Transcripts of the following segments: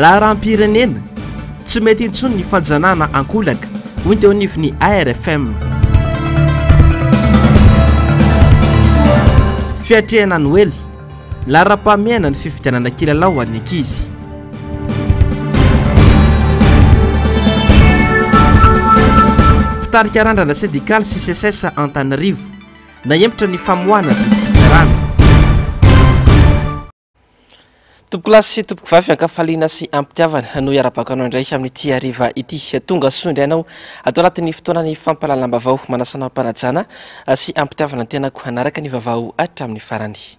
raha rahampirenena tsy mety intsony ny fajanana ankolaka hoy teo nifiny ARFM fiatrehana Noely lara-pamiaina ny fifidianana kilalao any ankizy mpitarika randrana syndikaly sy CSS Antananarivo naempotra ny famoahana fifidianana tompoko lasy sy tompoko vavy ankafaliana sy ampitiavana no iara-bakanao indray amin'ity hariva ity tonga sondry ianao atao anatin'ny fotoanany fampalalambavao manasana ampanajana sy ampitiavana ny tenako hanaraka ny vavao hatramin'ny farany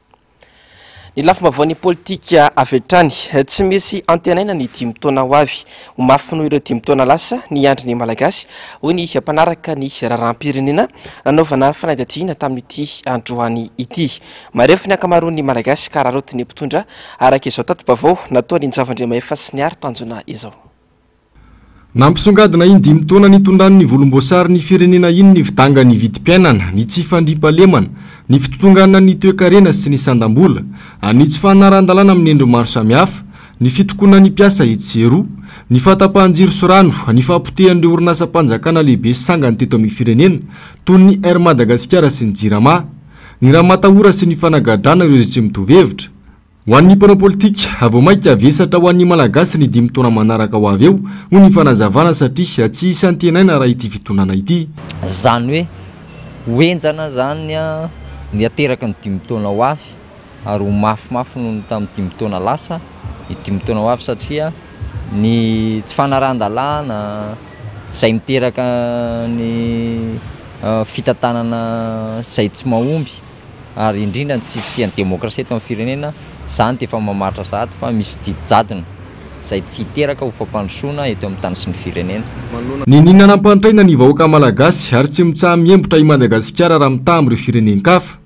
ny lafim-baovany politika avy hatrany tsy misy antenaina ny 10 taona ho avy homafy noho ireo 10 taona lasa ny andry ny malagasy hoy ny mpanaraka ny raharam-pirenena nanaovana fanadihadiana tamin'ity androany ity marefo ny ankamaroan'ny malagasy ka raharotiny mpitondra araka izao tato-bavao natao ny Njavandriamaefa sy ny ary tanjona izao nampisongadina iny 10 taona nitondran'ny volomboasary ny firenena iny ny vidanga ny vidim-piainana ny tsy fandriam-pahalemana ny fitotongana ny toe-karena sy ny sandam-bola ny tsy fanaran-dalàna amin'ny endro maro samihafa ny fitokona ny mpiasa etsero ny fahatapahan-jiro sy rano ny fahapotehan'ireo orinasam-panjakana lehibe sangany teto amin'ny firenena toy ny Air Madagasikara sy ny Jirama ny raha-matahora sy ny fanagadrana ireo izay tsy mitovy hevitra ho an'ny mpanao politika avao maika vesatra ho an'ny malagasy ny 10 taona manaraka ho avy eo ho ny fanazavana satria tsy isy antenaina raha ity fitonana ity zany hoe hoenjana zany ny ateraka ny 10 taona ho avy ary ho mafimafy noho tamin'ny 10 taona lasa ny 10 taona ho avy satria ny tsy fanaran-dalàna izay miteraka ny fitantanana izay tsy mahomby ary indrindra ny tsy fisian'ny demokrasia eto amin'ny firenena zany dia efa mamaritra sahady fa misy didijadona izay tsy hiteraka ho fampandrosoana eto amin'ny tany sy ny firenena ny ninana ampantraina ny vahoaka malagasy ary tsy mitsaha miembotra i Madagasikara raha mitaha amin'ireo firenenkafa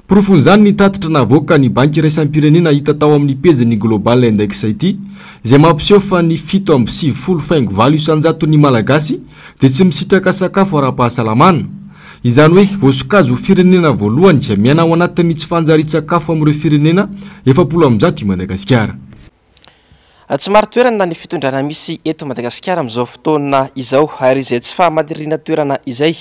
porofon'izany ny tatitra navoaka ny banky iraisam-pirenena hita tao amin'ny pejiny global index ity izay mampiseho fa ny 7.9 isanjaton'ny malagasy dia tsy misitraka sakafo ara-pahasalamana izany hoe voasokajy ho firenena voalohany miaina ao anatin'ny tsy fanjari-tsakafo amin'ireo firenena 700 i Madagasikara tsy maro toerana ny fitondrana misy eto Madagasikara amin'izao fotoana izao ary izay tsy fahamadiriana toerana izay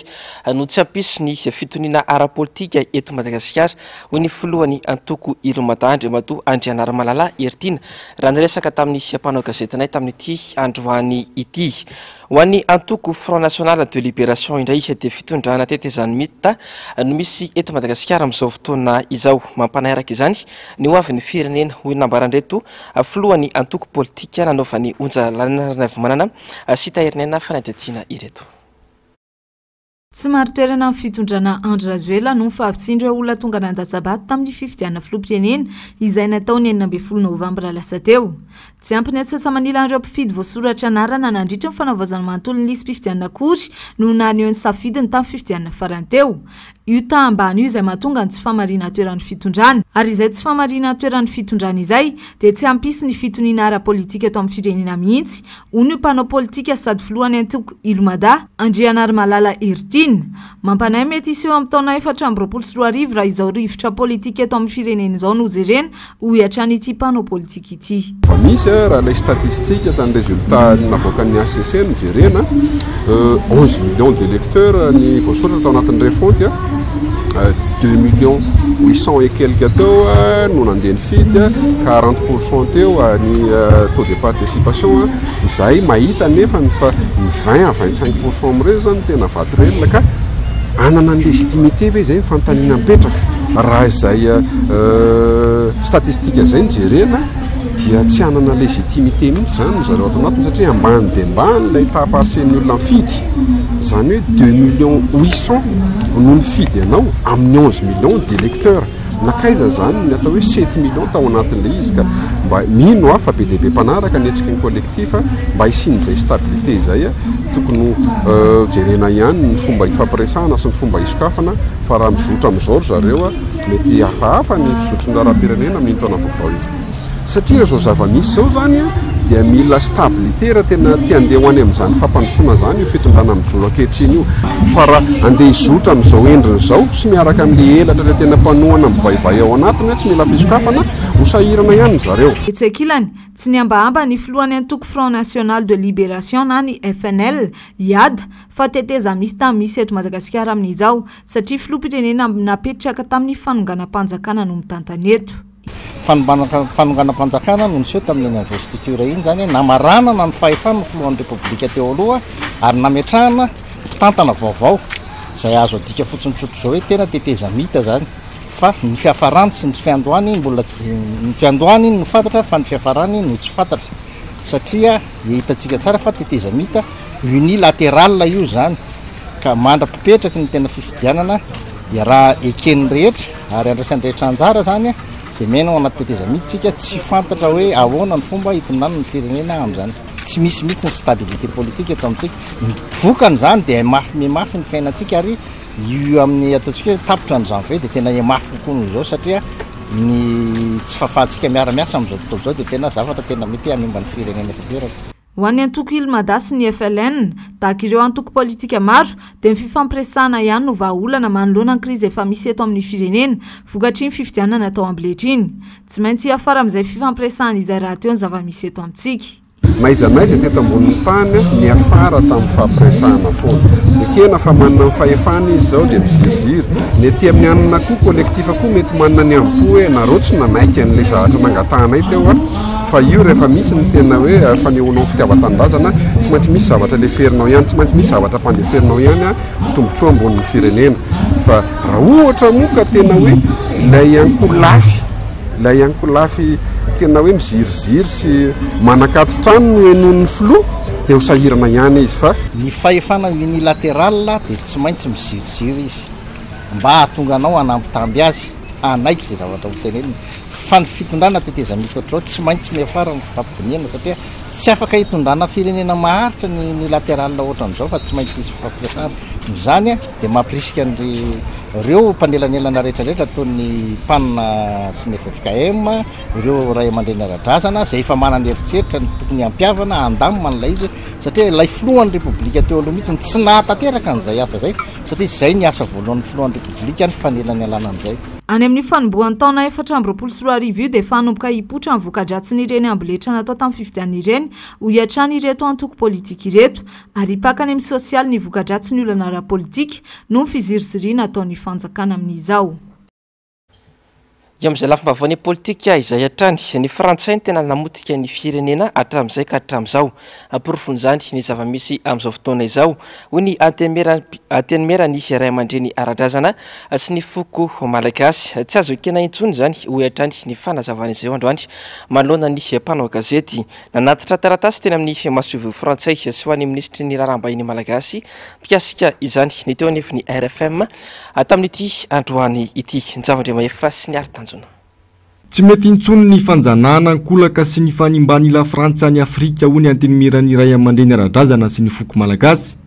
no tsy hampiso ny fitoniana ara-politika eto Madagasikara hoy ny filohany antoko Ilomada Andriamatoa Andrianarimalala Ertina raha niresaka tamin'ny mpanao gazetinay tamin'ity androany ity ho an'ny antoko Front National de Libération indray dia fitondrana tetezany mita no misy eto Madagasikara amin'izao fotoana izao mampanaraka izany ny ho avy ny firenena hoy nambarandreto filohany antoko politika nanaovany onjalalana navy-manana sy taherinena fanadihadiana ireto tsy maro toerana amin'ny fitondrana Andry Rajoelina no fahavitsindry olona tonga nandasabato tamin'ny fifidianana filoham-pirenena izay natao ny 9 Novambra lasa teo. Tsy ampy ny atsasamanila an'ireo mpifidy voasoratra anarana nandritra ny fanaovazana manontolo ny lisy mpifidianana akory no naneho ny safidiny tamin'ny fifidianana farany teo. Io tahambany io izay mahatonga ny tsy famarina toeran'ny fitondrana ary izay tsy famarina toeran'ny fitondrana izay dia tsy hampisy ny fitoniana ara-politika eto amin'ny firenena mihitsy hoy ny mpanao politika sady filohany antoko Ilomada Andrianarimalala Ertina mampanahy mety iseho amin'ny taona 2024 raha izao rivotra politika eto amin'ny firenena izao no jerena hoy hatrany ity mpanao politika ity. Misy raha ilay statistika tany résultat navoakan'ny ACC jerena 11 millions d'électeurs ny voasoratra tao anatin'ny fonty 2 800 000 et quelques teo no nandeha nifidy 40% teo ny taux de participation izay mahita nefa ny 20 à 25% amin'ireo zany tena vaty reny ka anana ny légitimité ve zay fanontaniana mipetraka raha izay statistika zay nijerena dia tsy anana légitimité mihitsy zany zareo ato anatiny satria ambany dia ambany ilay taparseny olona mifidy zany hoe 2,800,000 no nifidy ianao amin'ny 11 millions d'électeurs nakaiza zany ny atao hoe 7 millions tao anatin'ilay izy ka mba mino fa be deaibe mpanaraka nihetsiky ny collectif mba hisin'izay stabilité zay tokony jerena ihany ny fomba ifampiresahana sy ny fomba isokafana fa raha mizotra amin'izao zareo mety hafahafa ny fizotrony-rahapirenena amin'ny taona vaovao io satria zao zava-misy zao zany dia mila stabilité raha tena tia andeha ho any amin'izany fampandrosoana zany io fitondrana mijoro ankehitriny io fa raha andeha hizotra amin'izao endriny zao sy miaraka amin'le elatra le tena mpanohana mivaivay ao anatiny tsy mila fisokafana ho sahirana ihany zareo etsakilany tsy niambaamba ny filohan'ny antoko Front National de Libération na ny FNL iada fa teteza misy misy eto Madagasikara amin'izao satria filoham-pirenena napetraka tamin'ny fanonganam-panjakana no mitantana eto fanonganam-panjakana no niseho tamin'ny investiture iny zany namarana na ny fahefana ny filohan'ny repoblika teo aloha ary nametrahana mpitantana vaovao zay azo adika fotsiny tsotro zao hoe tena teteza mita zany fa ny fiafarany sy ny fiandohany mbola ny fiandohany no fantatra fa ny fiafarany no tsy fantatra satria hitantsika tsara fa teteza mita unilatéral io zany ka mandra-pipetraky ny tena fifidianana dia raha ekeny rehetra ary andraisan'ny rehetra anjara zany dia mena ao anaty teteza mitsika tsy fantatra hoe ahoana ny fomba hitondrana ny firenena amin'izany tsy misy mihitsy ny stabilité politique eto amintsika vokany zany dia mafy memafy ny fiainantsika ary io amin'ny ataontsika hoe tapitra ny janvier dia tena emafy kokoa noho izao satria ny tsy fahafahantsika miara-miasa amin'izao tontolo izao dia tena zavatra tena mety hanimba ny firenena tanteraka ho an'ny antoko Ilmada sy ny FLN tahaka ireo antoko politika maro dia ny fifampiresahana ihany no vahaolana manoloana ny krizy efa misy eto amin'ny firenena vokatry ny fifidianana atao ambiletriny tsy maintsy hiafara amin'izay fifampiresahana izay raha teo ny zava-misy eto amintsika maiza teto ambonin'ny tany ny afara tamin'ny fampiresahana foana ekena fa manana ny fahefana izy zao dia miziriziry ny aty amin'ny anana koa kolektifa koa mety manana ny ampo hoe nareo tsy nanaiky an'ilay zavatra nangatanay teo fa io rehefa misy ny tena hoe fanehoanao fitiavan-tanindrazana tsy maintsy misy zavatra le ferinao ihany tsy maintsy misy zavatra mpandeferinao ihany tombotsoa ambonin'ny firenena fa raha ohatra moa ka tena hoe ilay ankolafy tena hoe miziriziry sy manakatotrano no enon'ny filoha dia ho sahirana ihany izy fa ny fahefana unilatéral dia tsy maintsy miziriziry izy mba hahatonga anao hanampitamby azy anaiky izay zavatra hoteneniny fa ny fitondrana teteza mita ohatrao tsy maintsy miafara ny fifampidiniana satria tsy afaka hitondrana firenena maharitra ny unilatéral ohatran'izao fa tsy maintsy izy fifampiresahana zany dia mampirisika ireo mpanelanelana rehetrarehetra toy panina sy ny FFKM ireo ray aman-dreny ara-drazana zay efa manana eritreritra ny tokony hampiavana andamina an'ilay izy satria ilay filohan'ny repoblika teo aloha mihitsy tsy nahatanteraka an'izay asa zay satria zay ny asa voalohan'ny filohan'ny repoblika ny fanelanelana an'izay any amin'ny fanombohan'ny taona 424 dia fanomboka hipotra ny voka-dratsiny ireny ambiletra natao tamin'ny fifidianana ireny ho hiatrany ireto antoko politika ireto ary hipakany amin'ny sosialy ny voka-dratsiny olana ara-politika no ny fiziriziriana ataon'ny fanjakana amin'izao io amin'izay lafim-bavaon'ny politika izay hatrany ny frantsay ny tena namotika ny firenena hatramin'izay ka hatramin'izao ampirofon'izany ny zava-misy amin'izao fotoana izao hoy ny antenimera ny ray aman-dreny ara-drazana sy ny foko malagasy tsy azo ekena intsony zany ho hatrany ny fanazavana izay androany manoloana ny mpanao gazety nanatitra taratasy teny amin'ny masovo frantsay sy ho an'ny ministry ny raharaham-bahiny malagasy mikasika izany ny teo anefiny RFM tamin'ity androany ity nizava-ndremaefa sy ny ary-tanjona tsy mety intsony ny fanjanahana ankolaka sy ny fanimbany ila frantsa ny Afrika hoy ny antenimiran'ny ray aman-dreny ara-drazana sy ny foko malagasy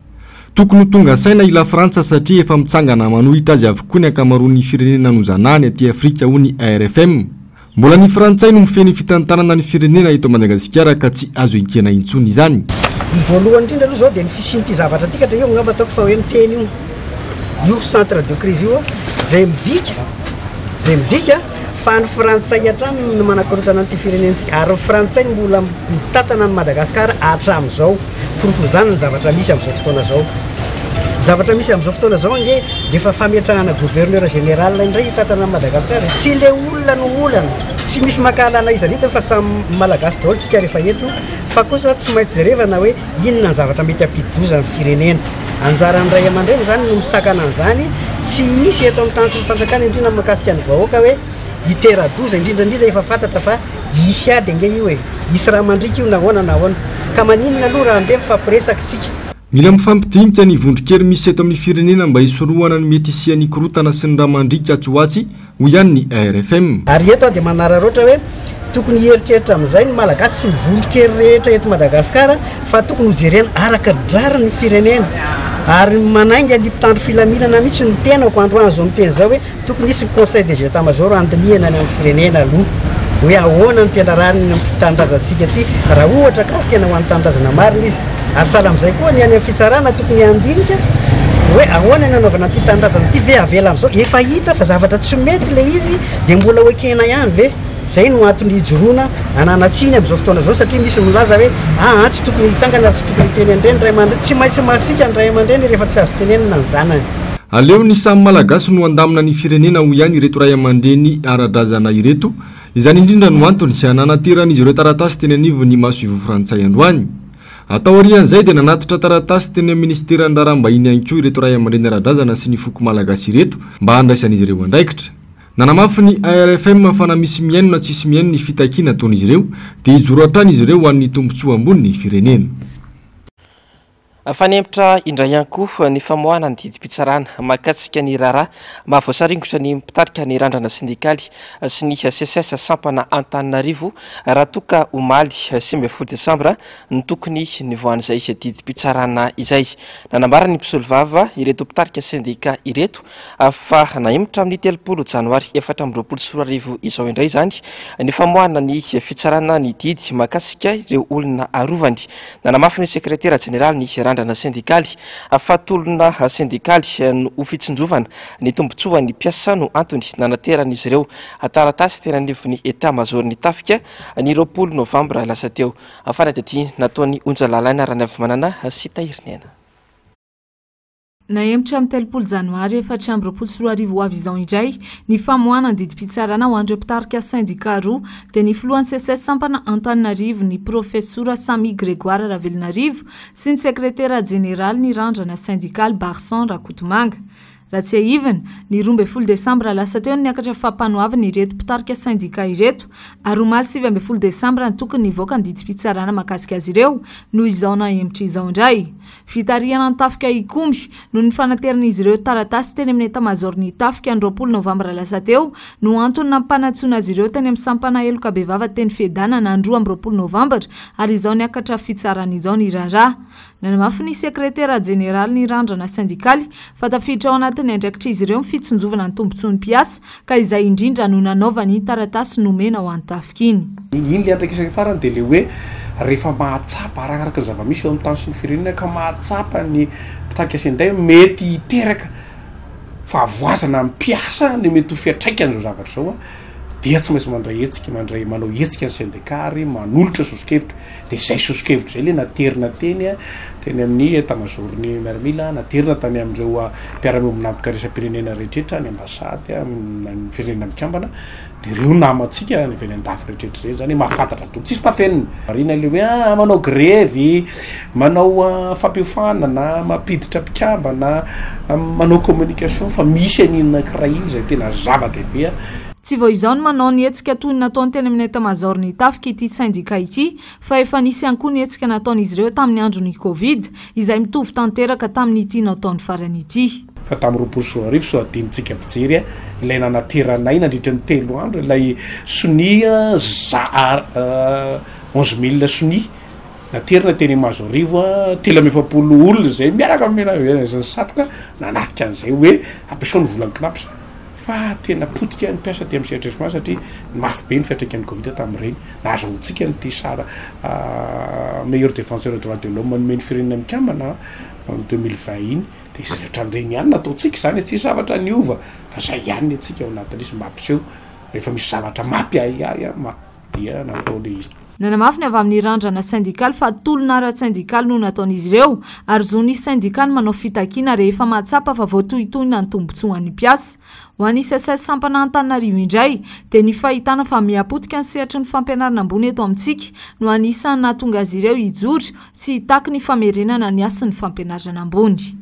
tokony ho tonga saina ila frantsa satria efa mitsangana manohitra azy avokoa ny ankamaroan'ny firenena nozanahany aty Afrika hoy ny RFM mbola ny frantsay no mifeny fitantanana ny firenena eto Madagasikara ka tsy azo enkena intsony izany ny voalohany indrindra aloha zao dia ny fisian'ity zavatra tika dia io ngamba ataoko fa hoe miteny io centre de crise io zay midika fa ny frantsay hatrany no manakorotana an'ity firenentsika ary frantsay mbola mitantana ny Madagasikara hatramin'izao porofo zany ny zavatra misy amin'izao fotoana zao zavatra misy amin'izao fotoana zao nge dia efa fametrahana gouverneur général indray hitantana ny Madagasikara tsy le olona no olana tsy misy makahalala izy anita fa samy malagasy daholo tsika rehefa eto fa kosa tsy maintsy jerevana hoe inona ny zavatra mety ampidi-doza ny firenena anjaran'ray aman-dreny zany no misakana an'izany tsy isy eto amin'ny tany sy ny fanjakana indrindra mahakasika ny vahoaka hoe iteradoza indrindrandrindra efa fantatra fa isy ady ange io e isy raha mandrika io nahoana nahoana ka maninona aloha raha andeha mifampiresaka tsika. Mila mifampidinika ny vondrokely misy eto amin'ny firenena mba hisorohana ny mety hisian'ny korotana sy ny raha mandrika atsoatsy ho ihany ny RFM. Ary eto dia manararoatra hoe tokony heritreritra amin'izay ny malagasy sy ny vondrokely rehetra eto Madagasikara fa tokony hojerena araka drarany firenena ary manainga ny mpitandro filaminana mihitsy ny tenako androany zao miteny zao hoe tokony hisy conseil des états major andinihana ny amin'ny firenena aloha hoe ahoana ny tendarany ny fitandrazantsika ty raha ohatra ka tena ho an'ny tandrazana marina izy ary sahala amin'izay koa ny any amin'ny fitsarana tokony andinika hoe ahoana ny anaovana ty tandrazana ty ve avela amin'izao efa hita fa zavatra tsy mety le izy dia mbola hoekena ihany ve zay no antony hijoroana ananatsiny amin'izao fotoana zao satria misy milaza hoe tsy tokony hitsangana tsy tokony tenendreny ray aman-dreny tsy maintsy masika ny ray aman-dreny rehefa tsy azo tenenina ny zanany. Aleo ny samy malagasy no andamina ny firenena ho ihany ireto ray aman-dreny ara-drazana ireto izany indrindra no antony sy ananateran'izy ireo taratasy teny anivo ny maso ivo frantsay androany. Atao arian'izay dia nanatitra taratasy teny amin'ny ministeran'ny raharaham-bahiny ihany koa ireto ray aman-dreny ara-drazana sy ny foko malagasy ireto mba handraisan'izy ireo andraikitra. Nanamafy ny ARFM fa na misy miaino na tsisy miaino ny fitakiana ataon'izy ireo dia hijoro hatrany izy ireo ho an'ny tombontsoa ambony ny firenena. Fanempotra indray ihany koa ny famoahana ny didim-pitsarana mahakasika ny raharaha mahavoasaringotra ny mpitarika ny randrana sindikaly sy ny CSS sampana Antananarivo raha toka omaly 5 Desambra ny tokony ny voan'izay didim-pitsarana izay. Nanambara ny mpisolo vava ireto mpitarika sindika ireto fa nahemotra amin'ny 3 Janoary 2024 izao indray zany ny famoahana ny fitsarana ny didy mahakasika ireo olona arovany. Nanamafy ny sekretera jeneraly ny randrana sindikaly fatolona sindikaly no fitsinjovana ny tombontsoa ny mpiasa no antony nanateran'izy ireo taratasy tena anivon'ny état major ny tafika ny 20 Novambra lasa teo. Fanadety nataony onjalalaina raha ny avy manana sy tahirinena. Nahemotra amin'ny 3 Janoary 2024 avy izao indray ny famoahana ny didim-pitsarana ho an'ireo mpitarika sindika roa dia ny filohan'ny CSS sampana Antananarivo ny profesora Samy Grégoire Ravelinarivo sy ny sekretera jeneraly ny randrana sindikaly Barsan Rakotomanga. Raha tsy ahivana ny 12 Desambra lasa teo niakatra fampanoavana ireto mpitarika sindika ireto ary omaly 7 Desambra ny tokony nivoaka ny didim-pitsarana mahakasika azy ireo noho izao nahemotra izao indray. Fitarihana ny tafika ikomby no ny fanateran'izy ireo taratasy teny amin'ny état-major ny tafika ny 20 Novambra lasa teo no antony nampanatsoana azy ireo teny amin'ny sampana Eloka Bevava teny Fedana nandroa amin'ny 20 Novambra ary izao niakatra fitsarana izao ny raharaha. Nanamafy ny sekretera jeneraly ny randrana sindikaly fa tafiditra ao anatin'ny andraikitra izy ireo fitsinjovana ny tombontsoan'ny mpiasa ka izay indrindra no nanaova ny taratasy nomena ho an'ny tafika iny. Iny le andraikitra farany dia le hoe rehefa mahatsapa arakaraka ny zava-misy eo amin'ny tany sy ny firenena ka mahatsapa ny mpitarika sinday mety hiteraka fahavoazana amin'ny mpiasa ny mety ho fiatraikany zao zavatra zao dia tsy maintsy mandray hetsika mandray manao hetsika ny sindikary manolotra sosokevitra dia izay sosokevitra zay le naterina teny amin'ny état-major-ny miaramila naterina tany amin'ireo mpiara-miombina nampika resam-pirenena rehetrarehetra ny ambasady ny firenena mikambana dia ireo namantsika ny velin-dafy rehetrarehetra reny zany mahafantatra to tsisy mafenina marina le hoe manao grevy manao fampiofanana mampiditra mpikambana manao communication fa misy aninona kiraha iny zay tena zava-dehibe. Tsy vao izao no manao ny hetsika toy ny nataony teny amin'ny état-major ny tafika ity sindika ity fa efa nisy ihany koa ny hetsika nataon'izy ireo tamin'ny andron'ny Covid izay mitovy tanteraka tamin'ity nataony farany ity. Fa tamin'ny 2024 so adinitsika fijery ilay nanateranay nandritra ny 3 andro ilay sonia 11 000 sonia naterina teny Mazorivo 370 olona zay miaraka amin'ny satroka nanafika an'izay hoe ampiasaony volany knapsa fa tena potika ny mpiasa ty amin'ny CHSM satria mafy be ny fiatraikan'ny Covid tamin'ireny nahazoantsika nyty sara meilleur défenseur des droits de l'homme manome ny firenena mikambana en 2020 iny dia hatramin'ireny ihany nataontsika zany tsy zavatra niova fa zay ihany ny atsika ao anatin'izy mampiseho rehefa misy zavatra mampiahiahy dia nataony izy. Nanamafy ny avy amin'ny randrana sindikaly fa tolona ara-sindikaly no nataon'izy ireo ary zo ny sindikaly manao fitakiana rehefa mahatsapa fa voatohitohina ny tombontsoan'ny mpiasa. Ho an'ny CSS sampana Antananarivo indray dia ny fahitana fa miapotika ny sehatry ny fampianarana ambony eto amintsika no anisany nahatonga azy ireo hijoro sy hitaky ny famerenana ny asin'ny fampianarana ambony.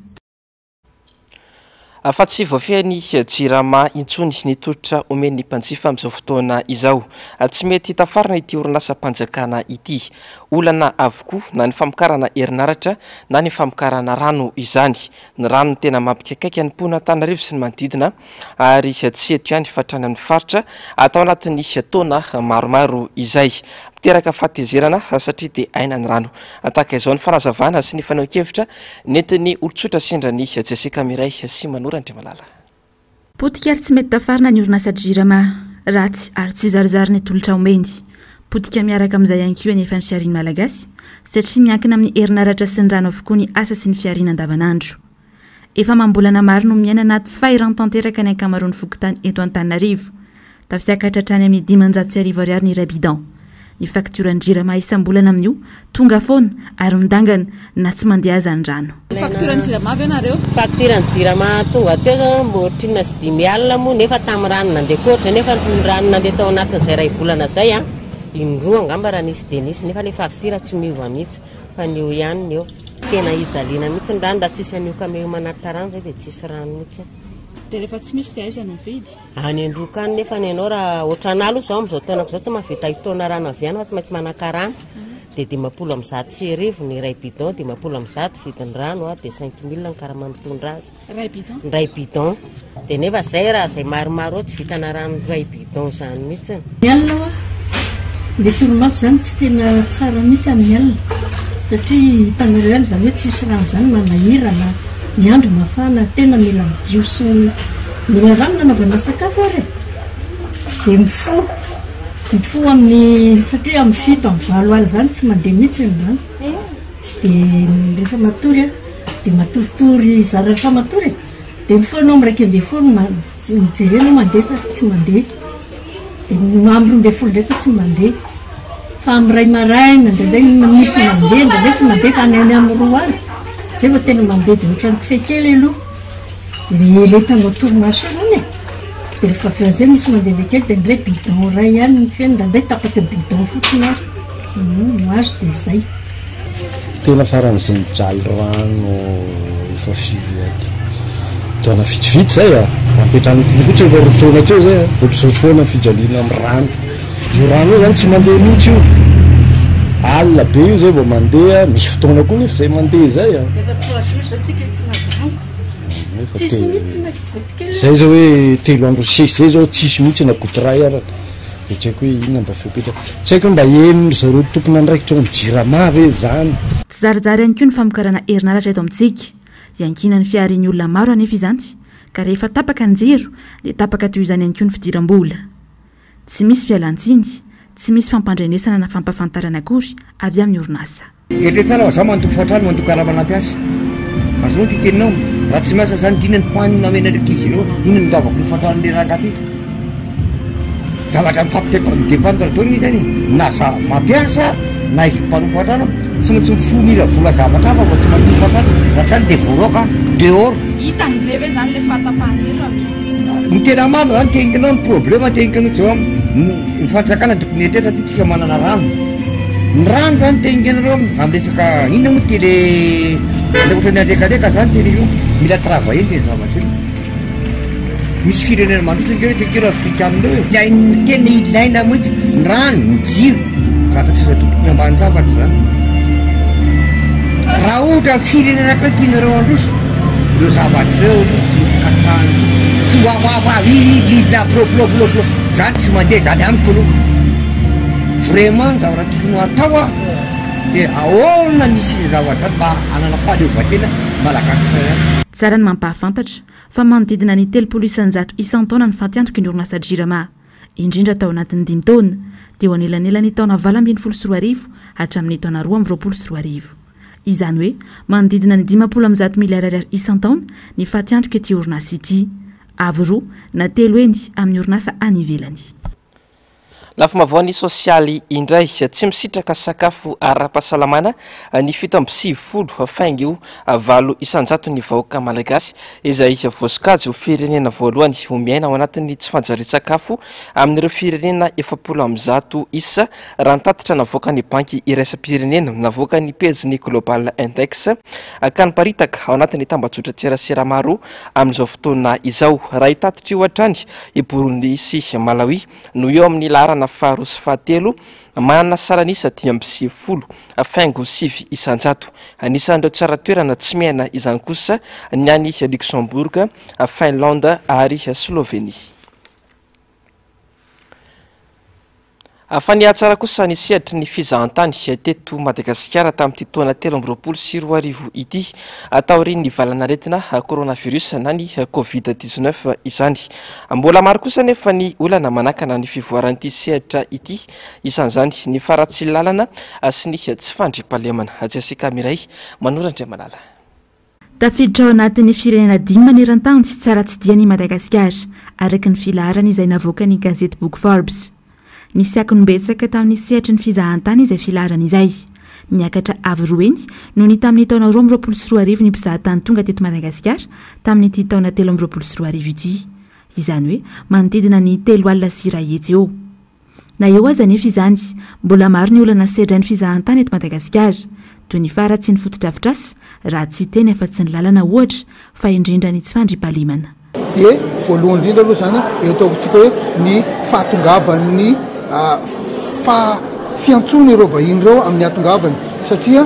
Fa tsy voafehany jirama intsony nitolotra omeny mpanjifa amin'izao fotoana izao. Tsy mety tafarina ity orinasa-panjakana ity. Olana avokoa na ny famokarana herinaratra na ny famokarana rano izany. Ny rano no tena mampikaikaika ny mponan'Antananarivo sy ny manodidina ary tsy eto ihany fatrany amin'ny faritra atao anatin'ny taona maromaro izay. Miteraka fahatezerana satria dia aina ny rano. Tahaka izao ny fanazavana sy ny faneho-kevitra nentin'ny olon-tsotra sindrany Jessica Miray sy Manora Andriamalala. Potika ary tsy mety tafarina ny orinasa jirama ratsy ary tsy zarizary ny tolotra omeny. Potika miaraka amin'izay ihany koa anefa ny fiariany malagasy satria miankina amin'ny herinaratra sy ny rano avokoa ny asa sy ny fiariana andavanandro. Efa mambolana maro no miaina anaty fahirano tanteraka ny ankamaroan'ny fokontany eto Antananarivo. Tafisiakatra hatrany amin'ny 500 ariary ny rabidan. Ny fakturan'ny jirama isam-bolana amin'io tonga foana ary mindangana na tsy mandeha aza ny rano. Fakturan'ny jirama avy ianareo? Fakturan'ny jirama tonga teo mbo 3 alina moa nefa tamin'ny rano nandeha koatra nefa ny rano nandeha tao anatin'izay ray volana zay indroa angamba raha nisy dia nisy nefa le faktura tsy miova mihitsy fa nio ihany ny eo. Tena hijaliana mihitsy ny rano raha tsisy an'io kame manaritra rano zay dia tsisy rano mihitsy. Dia rehefa tsy misy dia aiza no mividy? Any Androkany nefa ny anao raha ohatranalo izao amin'izao taonako izao tsy mahavita hitaona rano avy any fa tsy maintsy manaka rano dia 200 sy arivo ny ray bidon, 200 vidin'ny rano dia 5000 ny karama mitondra azy. Ray bidon? Ray bidon. Dia nefa zay raha zay maromaro tsy vitana rano ray bidon zany mihitsy. Mialina le toromaso zany tsy tena tsara mihitsy amin'ny alina satria hitanareo any zany hoe tsisy rano zany manahirana ny andro mafana tena mila midio sy mila rano nanaovana sakafo ary dia mifoha amin'ny satria amin'ny 7 amin'ny 20 alina zany tsy mandeha mihitsy ny rano dia rehefa matory dia matoritory zaratra matory dia mifoanao miraiky 2 mijery anao mandeha sa tsy mandeha dia amin'ny 12 ndraiky tsy mandeha fa amin'ny ray maraina ndraindray misy mandeha ndraindray tsy mandeha fa any amin'ny 2 alina zay vao tena mandeha dia ohatrany fekely aloha dia letanao torimaso zany dia rehefa avy an'izay misy mandeha lekely dia ndray bidon ray ihany ny fiaina ndraindray tapaka bidon fotsiny ary no azo dia izay tena faran'izay mijaly rano efa fiaky taona vitsivitsy zay ampetrany fotsiny efa rotaona teo zay ohatr'izao foana fijaliana amin'ny rano io rano io zany tsy mandeha mihitsy io alina be io zay vao mandeha misy fotoana koa nefa zay mandeha zay zay zao hoe 3 andro sesy zay zao tsisy mihitsy na goutray araka dia tsy haiko hoe inona mba fepetra tsy haiko mba eno zareo tompona andraikitra ao jirama ve zany tsy zarizary ihany koa ny famokarana herinaratra eto amintsika iankina ny fiarian'ny olona maro anefa izany ka rehefa tapaka ny jiro dia tapaka toy izany ihany koa ny fidiram-bola tsy misy fialan-tsiny tsy misy fampandrenesana na fampafantarana akory avy amin'ny orinasa. Eritreretana zaho mandoky fatrano mandoky arabana piasa azony ty teninao raha tsy miasa zany dinany hoanina amena ankizy ireo ino nitaovako ny fatran'le rangaty zavatra mifampidepandra taony zany na za mampiasa na izy mparoa fatrano tsy maintsy mifomila vola zavatra hafa fa tsy mandoky fatrano raha trany dia voroaka dehors hitany leve zany le fatapahanjiro misy ny tena maro zany tehinkinao ny problema tehinkinao zao ny fanjakana tokony etreta ty tsika manana rano ny rano zany tehinkinareo amin'ny resaka inona moa tele ohatrany alekadeka zany tele io mila travailler dia zavatra io misy firenena mandrosy hoe tekero afrikanina hoe ilainy tena ilaina mihitsy ny rano ny jiro zavatra tsy za tokony ambany zavatra zany raha ohatra firenena ka tianareo androso ireo zavatra reo tsy katsahany tsy hoavavavivivina blobloblo zany tsy mandeha zany amiko aloha vraiment zavatra tokony atao dia aolona misy zavatra mba anana fahaleovatena malagasy tsara ny mampahafantatra fa manodidina ny 300 isan-taona ny fantiantoka ny orinasa jirama indrindra tao anatin'ny 5 taona dia ho anelanelany taona 724 hatramin'ny taona 2024 izany hoe manodidina ny 500 miliara ariary isan-taona ny fatiantoka ity orinasa ity avy roa na 3 eny amin'ny orinasa any ivelany. lafa mavaony sosialy indray tsy misitraka sakafo ara-pahasalamana ny fito amby 70 faingo io valo isanjato ny vahoaka malagasy izay voasokajy ho firenena voalohany ho miaina ao anatin'ny tsy fanjary-tsakafo amin'ireo firenena 70 isa raha nitatitra navoaka ny banky iraisam-pirenena navoaka ny pejiny global index ka niparitaka ao anatin'ny tambajotra tserasera maro amin'izao fotoana izao raha hitatitra io hatrany i Burundi sy Malawi no eo amin'ny laharana faharoa sy fahatelo manana saranisa 10 faingo 7 isanjato anisan'ireo tsara toerana tsy miaina izany kosa ny any Luxembourg, Finlande ary Slovenie. Fa ny atsara kosa ny sehatra ny fizahantany teto Madagasikara tamin'ity taona 2024 ity ataorin'ny valanaretina coronavirus na ny Covid-19 izany. Mbola maro kosa nefa ny olana manakana ny fivoaran'ity sehatra ity isan'izany ny faratsy lalana sy ny tsy fandriam-pahalemana. Jessica Miray manorandray malala. Tafiditra ao anatin'ny firenena 5 maneran-tany tsara tsy dian'i Madagasikara araka ny filaharana izay navoaka ny gazety Book Forbes. Nisy akonombetsaka tamin'ny sehatry ny fizahantany izay filaharana izay. Niakatra avy roeny no ny tamin'ny taona 2024 ny mpizahatany tonga teto Madagasikara tamin'ity taona 2024 ity. Izany hoe manodidina ny 3 alina sy 1 hetsy eo. Na eo aza nefa izany, mbola maro ny olana sedra ny fizahantany eto Madagasikara, toy ny faratsy ny fotodrafitrasa raha tsy teny afa tsy ny lalana ohatra fa indrindra ny tsy fandriam-pahalemana. Dia voalohany indrindra aloha zany ataontsika hoe ny fahatongavan'ny fiantsona ireo vahiny ireo amin'ny atongavany satria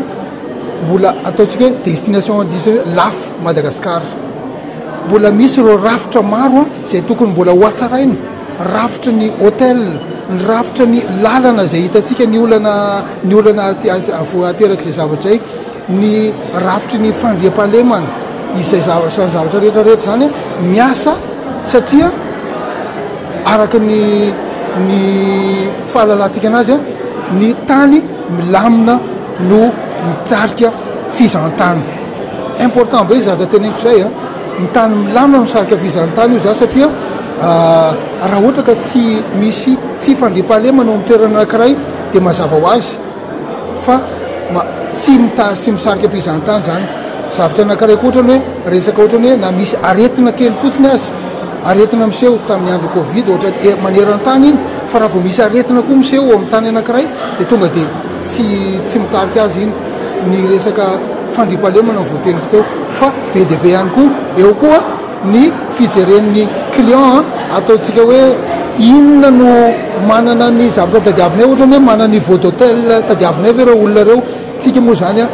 mbola ataontsika hoe destination disy lafo Madagasikara. Mbola misy ireo rafitra maro izay tokony mbola hoatsaraina, rafitra ny hôtel, ny rafitra ny lalana izay hitantsika ny olana voateraka izay zavatra zay, ny rafitra ny fandriam-pahalemana izay zavatra rehetrarehetra zany miasa satria araka ny fahalalantsika anazy ny tany milamina no mitarika fizahantany. Important be zavatra teneniko zay ny tany milamina no misarika fizahantany io za satria raha ohatra ka tsy misy tsy fandriam-pahalemana no mitoerana anankiray dia mazava ho azy fa tsy misarika fizahantany zany. Zavatra anankiray ohatrany hoe resaka ohatrany hoe na misy aretina kely fotsiny azy, aretina miseho tamin'ny andro Covid ohatra maneran-tany iny, fa raha vao misy aretina koa miseho amin'ny tany anankiray dia tonga dia tsy mitarika azy iny ny resaka fandriam-pahalemana voateniko teo. Fa be dia be ihany koa eo koa ny fijeren'ny client ataontsika hoe inona no manana ny zavatra tadiavinay, ohatrany hoe manana ny vau d'hôtel tadiavinay ve ireo olona ireo. Tsika moa zany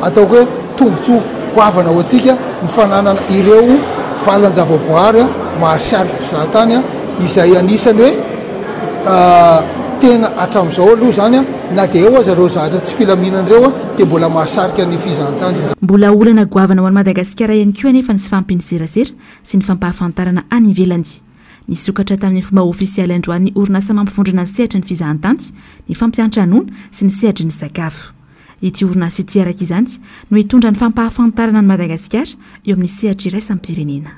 ataoko hoe tombotsoa goavana ho antsika ny fananana ireo valan-javaboary mahasarika mpizahatany izay anisany hoe tena hatramin'izao aloha zany na dia eo aza ireo zavatra tsy filaminan'ireo dia mbola mahasarika ny fizahantany. Mbola olana goavana ho an'i Madagasikara ihany koa anefa ny sy fampiserasera sy ny fampahafantarana any ivelany. Nisokatra tamin'ny fomba ofisialy androan'ny orinasa mampivondrona ny sehatra ny fizahantany, ny fampiantranoana sy ny sehatry ny sakafo. Ity orinasa ity araka izany no hitondra ny fampahafantarana ny Madagasikara eo amin'ny sehatra iraisam-pirenena.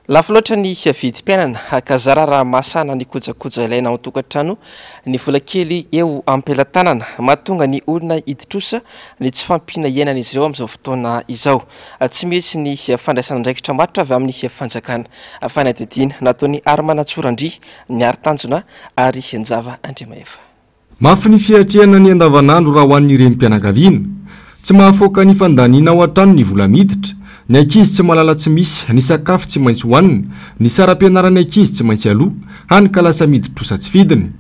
Lafo loatra ny vidim-piainana akazara raha masana ny kojakoja ilaina ao an-tokantrano ny vola kely eo ampelantanana mahatonga ny olona hiditrosa ny tsy fampiana iainan'izy ireo amin'izao fotoana izao. Tsy misy ny fandraisana andraikitra matotra avy amin'ny fanjakana. Fanadidina nataony Armanatsorandry ny Aritanjona ary Njava Andriamaefa. Mafy ny fiatrehana ny andavanandro raha ho an'ny renim-pianakaviana. Tsy mahafoaka ny fandaniana ao an-trano ny vola miditra, ny ankizy tsy malala tsy misy, ny sakafo tsy maintsy hohanina, ny saram-pianarana ankizy tsy maintsy aloha, hany ka lasa miditra tsy fidiny.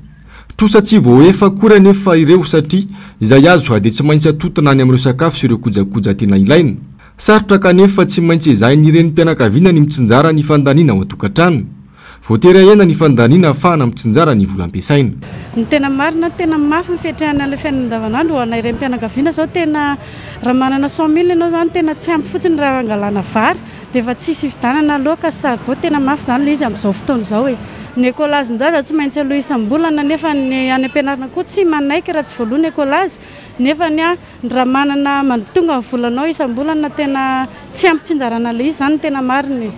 Trosa tsy voaefa kory nefa ireo satria izay azo dia tsy maintsy atotona any amin'ireo sakafo sy ireo kojakoja tena ilaina. Sarotra kanefa tsy maintsy ezahin'ny renim-pianakaviana ny mitsinjara ny fandaniana ao an-tokantrano. Voatery ahena ny fandaniana ahafahana mitsinjara ny vola ampiasaina. Ny tena marina tena mafy ny fiatrehana ilay fiainana andavanandro ho anay renim-pianakaviana zao tena raha manana 100 000 ianao zany tena tsy ampy fotsiny raha angalana vary dia efa tsisy fividanana loaka saribao tena mafy zany ilay izy amin'izao fotoana izao e. Ny ekolazy-njaza tsy maintsy aloha isam-bolana nefa ny any am-pianarana koa tsy manaiky raha tsy voaloha ny ekolazy nefa ny raha manana mantonga ny volanao isam-bolana tena tsy ampy tsinjarana ilay izy zany tena marina.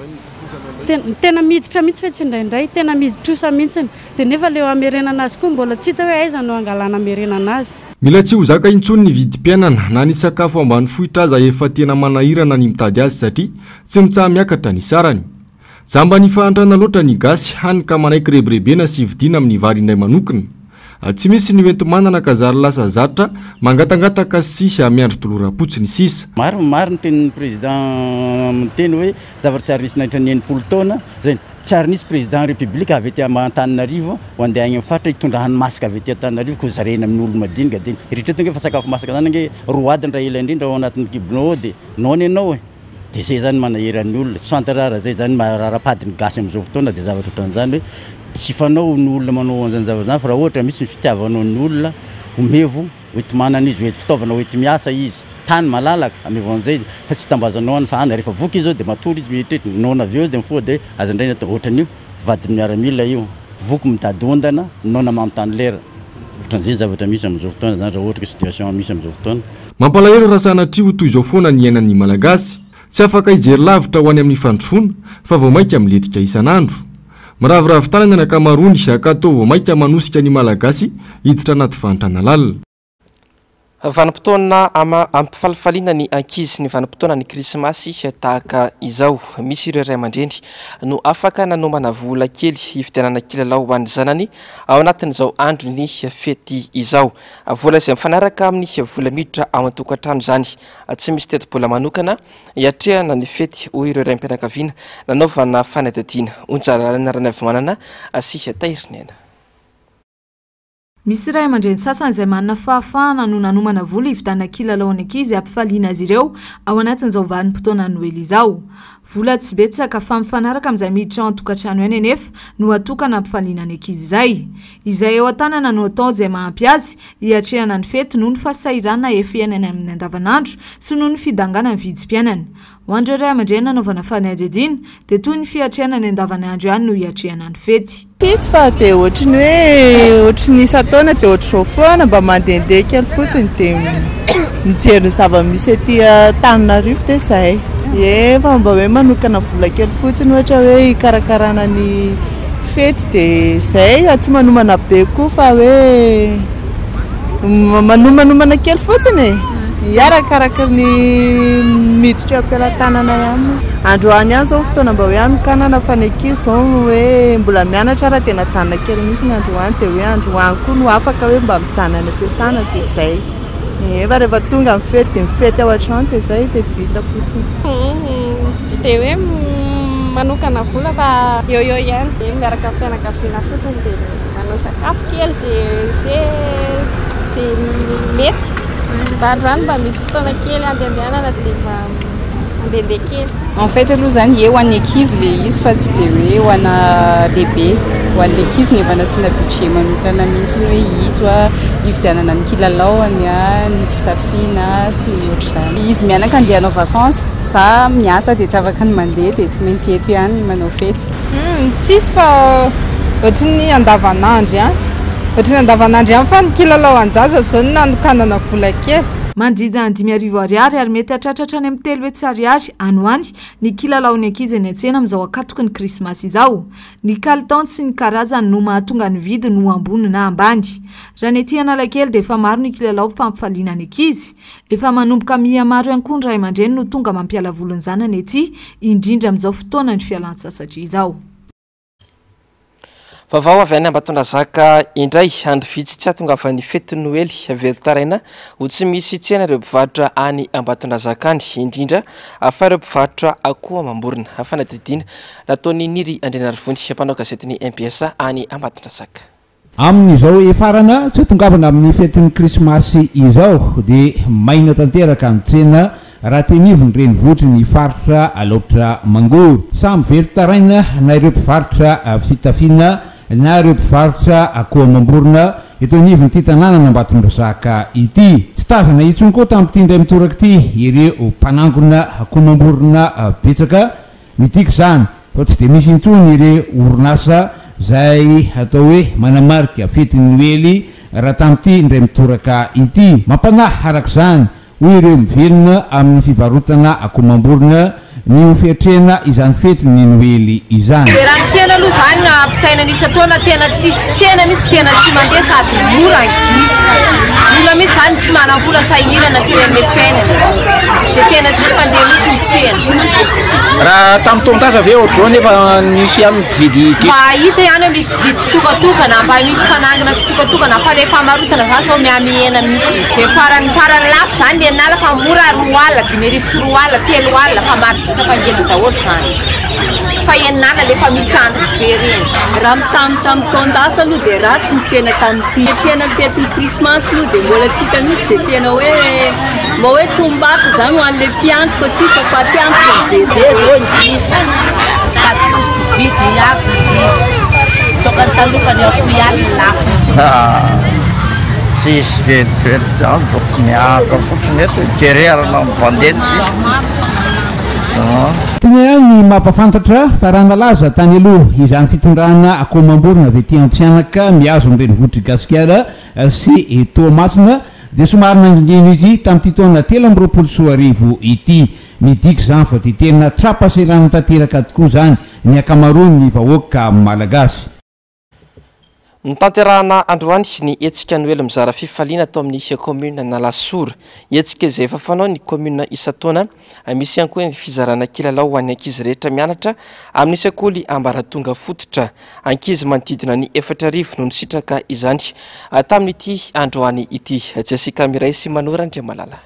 tena miditra mihitsy fa tsy indraindray tena miditra mihitsiny dia nefa leo amerenana azy koa mbola tsy hita hoe aiza no angalana amerenana azy. Mila tsy ho zaka intsony ny vidim-piainana na ny sakafo ambany fohitra aza efa tena manahirana ny mitady azy satria tsy mitsaha miakatra ny sarany. Jamba ny fahantrana loatra ny gasy hany ka manaiky rebirebena sy vidiana amin'ny vary indray manokana. Tsy misy ny hoenti-manana ka zary lasa zatra mangatangataka sy miandry toloram-potsiny sisa. Maro ny tenin'ny président miteny hoe zavatra risy nahitra ny enimpolo taona zay tsy ary nisy président république avy ety Antananarivo ho andeha agny amin'ny faritra hitondra hanimasaka avy ety Antananarivo ko zarena amin'ny olo madinika dia eritreretina fa sakafo masaka zany nge roa adiny raha ela indrindra ao anatin'ny kibonao dia nony ianao dia zay zany manaheran'ny olona tsy fantarara zay zany mararapadiny gasy amin'izao fotoana dia zavatra ohatran'izany hoe tsy fanao ny olona manao an'izany zavatra fa raha ohatra misy ny fitiavanao ny olona omevo hoety manana izy hoety fitaovana hoety miasa izy tany malalaka amevo an'izay fa tsy tambazanao any fa any rehefa voky izy ao dia matory izy mieritreretra nona avy eo dia mifoa dia azandrainy atao ohatran'io vadiny miaramila io voky mitady ondana nona mamitany lera ohatran'izay zavatra misy amin'izao fotoana zany raha ohatra situation misy amin'izao fotoana. Mampalahelo raha sanatria toy izao foana ny ainan'ny malagasy tsy afaka hijery lavitra ho any amin'ny fandrosoana fa vao mainka amiletika isan'andro. Miraviravin-tanana ny akamarony ka atao vao mainka manosika ny malagasy hiditra anaty fantrana lalina. Vanim-potoana ampifalifaliana ny ankizy ny vanim-potoana ny krismasy tahaka izao. Misy ireo ray aman-dreny no afaka nanomana vola kely hividianana kilalao ho an'ny zanany ao anatin'izao andro ny fety izao. Vola izay mifanaraka amin'ny vola miditra ao an-tokantrano zany. Tsy misy teti-bola manokana hiatrehana ny fety hoy ireo raim-pianakaviana nanaovana fanadihadiana. Onjalalana ranavimanana sy Tairinena. Misy ray aman-dreny sasany izay manana fahafahana no nanomana vola hividianana kilalao ny ankizy hampifaliana azy ireo ao anatin'izao vanim-potoana Noely izao. Vola tsy betsaka fa mifanaraka amin'izay miditra ao an-tokantrano eny nefa no atokana hampifaliana ny ankizy izay. Izay eo an-tanana no atao izay mahampy azy hiatrehana ny fety noho ny fahasahiranana efa iainany amin'ny andavanandro sy noho ny fidangana ny vidim-piainana. Ho an'ireo ray aman-dreny nanaovana fanadihadiana dia toy ny fiatrehana ny andavanandro ihany no hiatrehana ny fety. Tsisy fa dia ohatrany hoe ohatrany isa-taona dia ohatr'izao foana mba mandehandeha kely fotsiny dia mijery ny zava-misy etỳ Antananarivo dia izay. Fa mba hoe manokana vola kely fotsiny ohatra hoe hikarakarana ny fety dia izay tsy manomana be koa fa hoe manomanoma kely fotsiny hiarakaraka ny miditra am-pelatanana ihany. Androany ihany izao fotoana mba hoe anokanana fa ny ankizy izao hoe mbola mianatra raha tena janona kely mihitsy ny androany dia hoe androany koa no afaka hoe mba mijanona ny ampiasana dia izay. Fa rehefa tonga amin'ny fety dia mifety ao an-trano dia izay dia vita fotsiny. Tsy dia hoe manokana vola fa eo ihany miaraka fianakaviana fotsiny dia manao sakafo kely zay mety. Mba androany mba misy fotoana kely andehandehanana dia mandehandeha kely. En fait aloha zany ho an'ny ankizy le izy fa tsy dia hoe ho ana lehibe. Ho an'ny ankizy nefa nasiana budget manokana mihitsy hoe hito hividianana ny kilalaony ny fitafiana sy ny ohatr'izany. Izy mianaka andeha hanao vacances za miasa dia tsy afaka ny mandeha dia tsy maintsy eto ihany manao fety. Tsisy fa ohatrany andavanandro ihany. Ohatrany andavanandro ihany fa ny kilalao an-jaza zao no nanokanana vola kely. Mandritra ny 5,000 ariary ary mety hatratratra any amin'ny 3 hetsy ariary anoany ny kilalaon'ny ankizy eny an-tsena amin'izao akatoky ny krismasy izao. Ny kalitao sy ny karazany no mahatonga ny vidiny no ambony na ambany. Raha ny ety Analakely dia efa maro ny kilalao fampifaliana ny ankizy. Efa manomboka miha maro ihany koa ny ray aman-dreny no tonga mampiala voly ny zanany ety indrindra amin'izao fotoana ny fialan-tsasatra izao. Vavao avy any Ambatondrazaka indray andro vitsy tsy ahatongavan'ny fety Noely aveto taraina ho tsy misy tsena ireo mpivarotra any Ambatondrazaka any indrindra fa ireo mpivarotra akoho amam-borona. Fanadihadiana nataony Niry Andrinarivony mpanao gazetiny MPS any Ambatondrazaka. Amin'izao efarana tsy tongavana amin'ny fetin'ny krismasy izao dia maina tanteraka ny tsena raha tenivony reny votry ny faritra aloatra Mangoro. Samy veto taraina na ireo mpivarotra fitafiana na ireo mpivarotra akoho amam-borona eto anivony ty tanàna Ambatondrazaka ity. Tsy tazana intsony koa tamin'ity indray mitoraka ity ireo mpanangona akoho amam-borona betsaka mitiky zany fa tsy dia misy intsony ireo orinasa zay atao hoe manamarika fetiny Noely raha tamin'ity indray mitoraka ity. Mampanahy araka izany hoy ireo mivelona amin'ny fivarotana akoho amam-borona ny ofetrena izany fety ny noely izany raha ny tsena aloha zany apitaina nisataona tena tsisy tsena mihitsy tena tsy mandeha sady mora gisy olona mihitsy zany tsy manam-bola sahirana teo amin'ny fiainana dia tena tsy mandeha mihitsy ny tsena raha tamin'ny taontaza ve ohatr'izao nefa nisy ihany mpividy mba hita ihany hoe misy mpividy tsy tokatokana mba misy mpanangina tsy tokatokana fa le famarotana zany zao miamihena mihitsy dia farany lafo zany le nala fa mora 4 alina 5 sy 4 alina 3 alina fa marikisa fangena daholo zany fa enina le fa misy andro be reny raha tamin'ny taondasa aloha dia ratsy ny tsena tamin'ity tsena fetiny krismasy aloha dia mbola tsika mihitsy zay tena hoe mba hoe tombata zany ho an'le mpiantoka tsika fa mpiantoka bebe zao ngisa sady tsisy mpividy aby ngisa tsokany taloha fa ny afoy alina lafo tsisy vetivety zany vao miaka fotsiny eto jererana mipandeny tsisy teny ny mampafantatra fa raha nalaza tany aloha izany fitondrana akomamborona avy ety Antsianaka miazo ny renivohitry Gasikara sy Toamasina dia somary nangineny izy tamin'ity taona 13 ity midiky zany fa ty tena trapaserana tanteraka tokoa zany ny akamaroany vahoaka malagasy Nitanterahana androany ny etsika Noely mizara fifaliana atao amin'ny commune na Lasora. Etsika izay efa fanao ny commune isan-taona, misy ihany koa ny fizarana kilalao ho an'ny ankizy rehetra mianatra amin'ny sekoly Ambaratonga Fototra. Ankizy manodidina ny 4,000 no nisitraka izany tamin'ity androany ity. Jessica Miray sy Manora Andriamalala.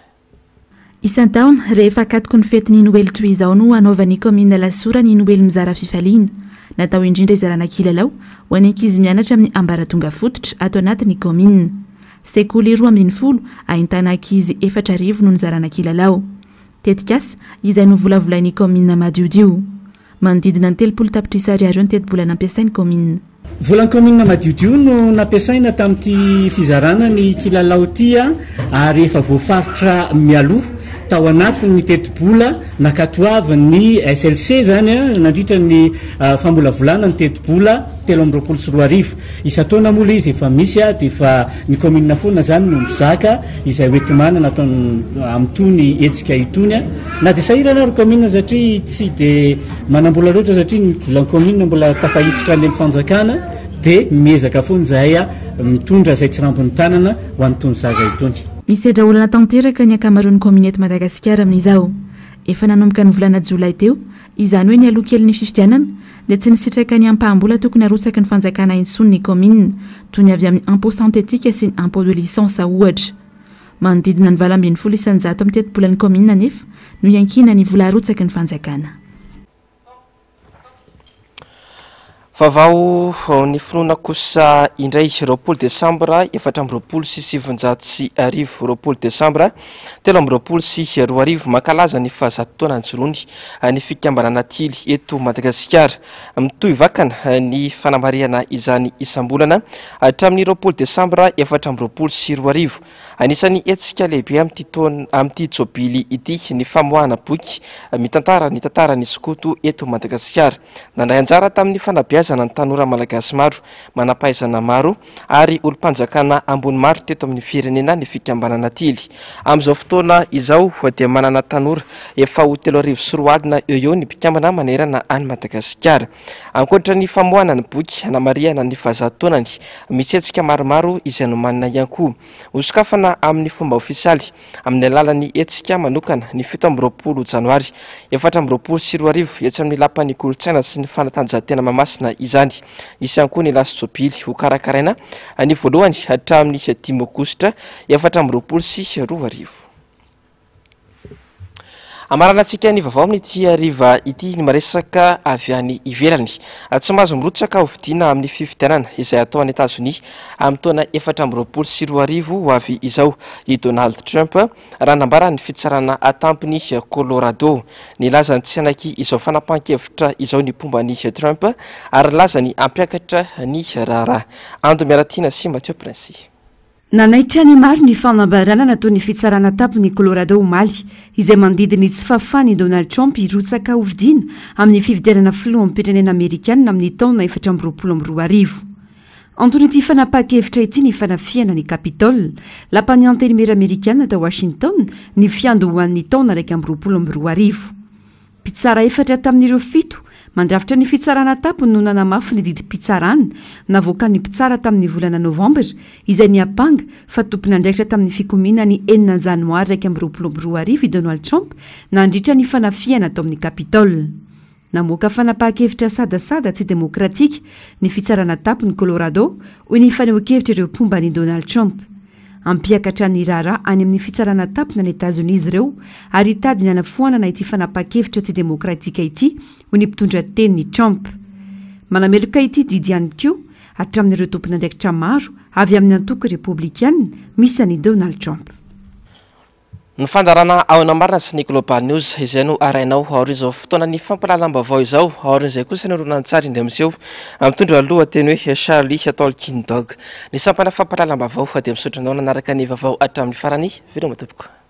Isan-taona rehefa akatoko ny fetiny Noely toy izao no anaovan'ny commune Lasora ny Noely mizara fifaliana. Natao indrindra izarana kilalao ho an'ny ankizy mianatra amin'ny Ambaratonga Fototra ato anatin'ny commune. Sekoly 12 ahitana ankizy 4,000 no nizarana kilalao. Tetikasa izay no volavolain'ny commune madiodio. Manodidina ny 30 tapitrisa ariary ny teti-bola nampiasain'ny commune. Volan'ny commune madiodio no nampiasaina tamin'ity fizarana ny kilalao ty ary efa voafaritra mialoha tao anatin'ny teti-bola nakatoavy ny SLC zany nandritra ny famolavolana ny teti-bola 324,000 isan-taona mola izy efa misy dia efa ny commune foana zany no mizaka izay hoentimana natao amin'itony etsika itony na dia sahirana ary commune satria tsy dia manambola loatra satria ny volan'ny commune mbola tafahitsika any amin'ny fanjakana dia miezaka foana zahay mitondra izay tsy rambon'ny tanana ho an'itony zaza itony. Misy edra olana tanteraka ny akamaroan'ny commune eto Madagasikara amin'izao. Efa nanomboka ny volana Jolay teo, izany hoe ny aloha kely ny fifidianana dia tsy nisitraka ny ampahambola tokony arotsaky ny fanjakana intsony ny commune toy ny avy amin'ny impôt synthétique sy ny impôt de licence ohatra. Manodidina ny 2,7 isanjato amin'ny teti-bolan'ny commune nefa no iankina ny vola arotsaky ny fanjakana. Vavao ny finoana kosa indray 20 Desambra 4,720 20 Desambra 13,2 makalaza ny fahazatotaona anjorony ny fikambanana tily eto Madagasikara. Mitohy vakana ny fanamariana izany isam-bolana hatramin'ny 20 Desambra 4,2 anisan'ny etsika lehibe amin'ity jobily ity ny famoahana boky mitantara ny tantaran'ny Sokoto eto Madagasikara. Nandray anjara tamin'ny fanabeazana ny tanora malagasy maro, manampahaizana maro ary olo-panjakana ambony maro teto amin'ny firenena ny fikambanana tily. Amin'izao fotoana izao dia manana tanora efa ho 3,4 eo ny mpikambana manerana any Madagasikara. Ankoatra ny famoahana ny boky hanamariana ny fahazatotonany, misy etsika maromaro izay no manana ihany koa. Osokafana amin'ny fomba ofisialy amin'ny alalan'ny etsika manokana ny 17 Janoary 4,2 etsy amin'ny lapan'ny kolontsaina sy ny fanatanjahantena Mahamasina izany. Isy ihany koa ny laso jobily ho karakaraina ny voalohany hatramin'ny 5 Aogositra 4,2. Amaranantsika ny vaovao amin'ity hariva ity ny maresaka avy any ivelany. Tsy mahazo mirotsaka ho vidiana amin'ny fifidianana izay atao any Etazonia amin'ny taona 4,2 ho avy izao i Donald Trump raha nambara ny fitsarana atampony Colorado. Ny laza ny tsy anaky izao fanapahan-kevitra izao ny pombany Trump ary laza ny ampiakatra ny raharaha. Ando miaratiana sy Mathieu Prince. Nanaitra ny maro ny fanambarana nataony fitsarana tampony Colorado omaly izay mandidiny tsy fafany Donald Trump irotsaka ho vidiana amin'ny fifidianana filoha amin'ny firenena Amerikanina amin'ny taona 2022. Antony ity fanapahan-kevitra ity ny fanafiana ny Capitole, lapan'ny anteny mera Amerikanina ta Washington ny fiandohan'ny taona 2022. mpitsara efatra tamin'ireo fito mandrafitra ny fitsarana tapony no nanamafy ny didim-pitsarana navoaka ny mpitsara tamin'ny volana novambra izay niapanga fa tompony andraikitra tamin'ny fikomiana ny 9 janoary 2022 Donald Trump nandritra ny fanafiana tao amin'ny Capitole. Namoaka fanapahan-kevitra sadasada tsy demokratika ny fitsarana tapony Colorado hoy ny fanehoan-kevitra ireo mpomba ny Donald Trump. Ampiakatra ny rara any amin'ny fitsarana tapona ny États-Unis ireo ary hitady ny anafoanana ity fanapahan-kevitra tsy demokratika ity ho ny mpitondra teny ny Trump. Manameloka ity didy ihany koa hatramin'ireo tompony andraikitra maro avy amin'ny antoko républicaine misy ny Donald Trump. Ny fandarana ao namarina sy ny Global News izay no arainao aorin'izao fotoana ny fampalalam-baovao izao aorin'izay kosa ny oronan-tsary indray amin'izao mitondra lohateny hoe Charlie Atol Kindog ny sampana fampalalam-baovao dia misotranao nanaraka ny vaovao hatramin'ny farany. Veloma tompoko.